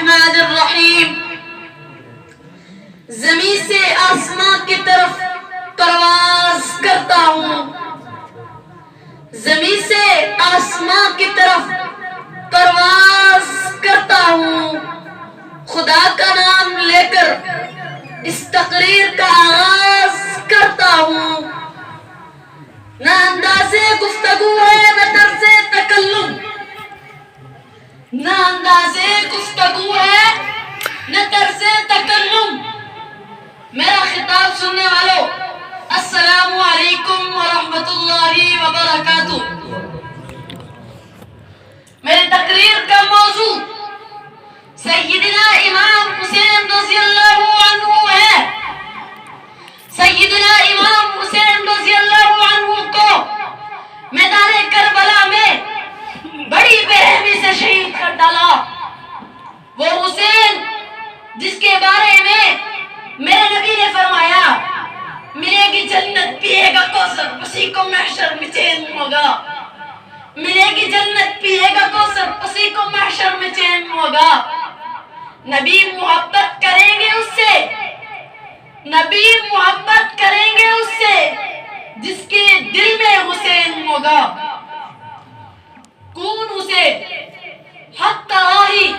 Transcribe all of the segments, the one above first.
الرحمن الرحیم. زمین سے آسمان کی طرف پرواز کرتا ہوں، زمین سے آسمان کی طرف پرواز کرتا ہوں، خدا کا نام لے کر اس تقریر کا آغاز کرتا ہوں. نہ انداز گفتگو ہے نہ طرز تکلم، نہ انداز گفتگو ہے نہ طرز تکلم. میرا خطاب سننے والوں، السلام علیکم ورحمۃ اللہ وبرکاتہ. میری تقریر کا موضوع سیدنا امام حسین رضی اللہ عنہ ہے. سیدنا امام حسین رضی اللہ عنہ کو میدان کربلا میں بڑی بے-رحمی سے شہید کر ڈالا. وہ حسین جس کے بارے میں میرے نبی نے فرمایا ملے گی جنت پیے گا کوثر اسی کو محشر میں چین ہوگا. ملے گی جنت پیے گا کوثر اسی کو محشر میں چین ہوگا. نبی محبت کریں گے اس سے، نبی محبت کریں گے اس سے جس کے دل میں حسین ہوگا. کون حسین؟ حق کا راہی،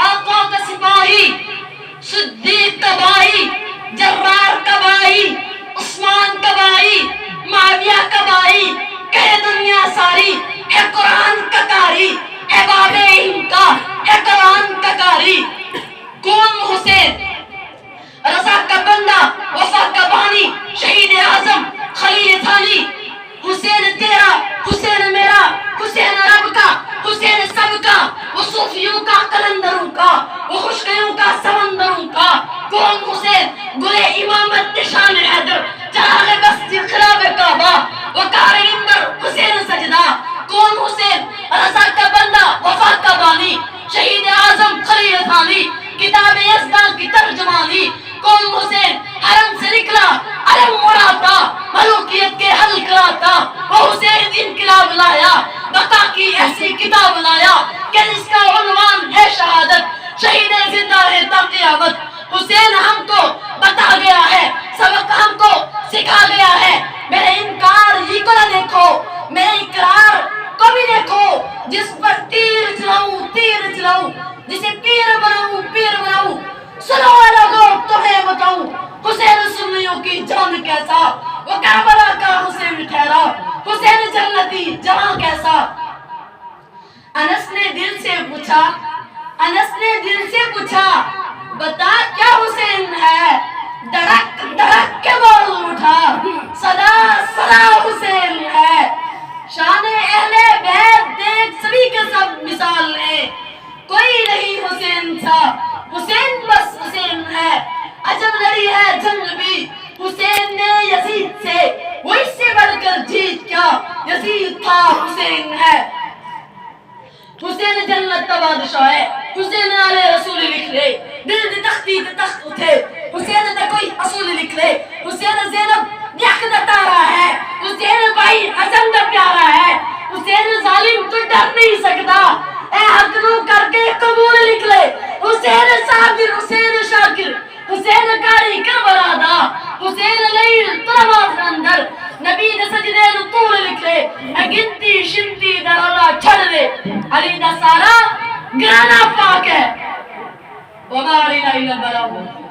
آقا کا سپاہی، صدیق کا بھائی، جرار کا بھائی، عثمان کا بھائی، معاویہ کا بھائی، کہے دنیا ساری ہے قرآن کا قاری، ہے باب علم کا، ہے قرآن کا قاری. کون حسین؟ رضا کا بندہ، وفا کا بانی، شہید اعظم، خلیل ثانی. حسین تیرا، حسین میرا، حسین رب کا، حسین سب کا، وہ صوفیوں کا قلندروں کا، وہ خوشگیوں کا سمندروں کا. کون حسین؟ گلے امامت نشان حیدر، چراغ بستی خراب کعبہ، وہ کارگندر حسین سجدہ. کون حسین؟ رضا کا بندہ، وفا کا بانی، شہید اعظم، خلیل ثانی، کتاب یزدان کی ترجمانی. کون حسین؟ حرم سے نکلا علم اڑاتا، ملوکیت کے حل کراتا. وہ حسین انقلاب لایا، بقا کی ایسی کتاب لایا کہ جس کا عنوان ہے شہادت، شہید زندہ ہے تا قیامت. حسین ہم کو بتا گیا ہے، سبق ہم کو سکھا گیا ہے. میرے انکار ہی کو نہ دیکھو، میرے اقرار کو بھی دیکھو. جس پر تیر چلاؤں تیر چلاؤں، جسے پیر بناؤں پیر بناؤں. سنو لوگوں تمہیں بتاؤں حسین سنیوں کی جان کیسا، وہ کربلا کا حسین ٹھہرا، حسین جنتی جہاں کیسا. انس نے دل سے پوچھا، انس نے دل سے پوچھا بتا کیا حسین ہے. دڑک دڑک کے بول اٹھا صدا صدا حسین ہے. شان اہل بیت دیکھ سبھی کے سب مثال ہے، کوئی نہیں حسین تھا، حسین بس حسین ہے. عجب لڑی ہے جنگ بھی حسین نے یزید سے، وہ اس سے بڑھ کر جیت کیا یزید تھا حسین ہے. حسین جنت کا بادشاہ ہے، حسین آل رسول لکھ لے، دل دی تختی تے تخت اٹھے. حسین تے کوئی اصول لکھ لے، حسین زینب دی حق دا تارا ہے، حسین بھائی حسن دا پیارا ہے. حسین ظالم تو ڈر نہیں سکتا، اے حق نو کر کے قبول لکھ لے. حسین صابر، حسین شاکر، حسین کاری کربلا دا، حسین لیل طلبات اندر نبی دے سجدے نو طول لکھ لے. اے گنتی شنتی دا رولا چھڑ دے، علی دا سارا گرانا پاک ہے. وما علینا الا البلاغ.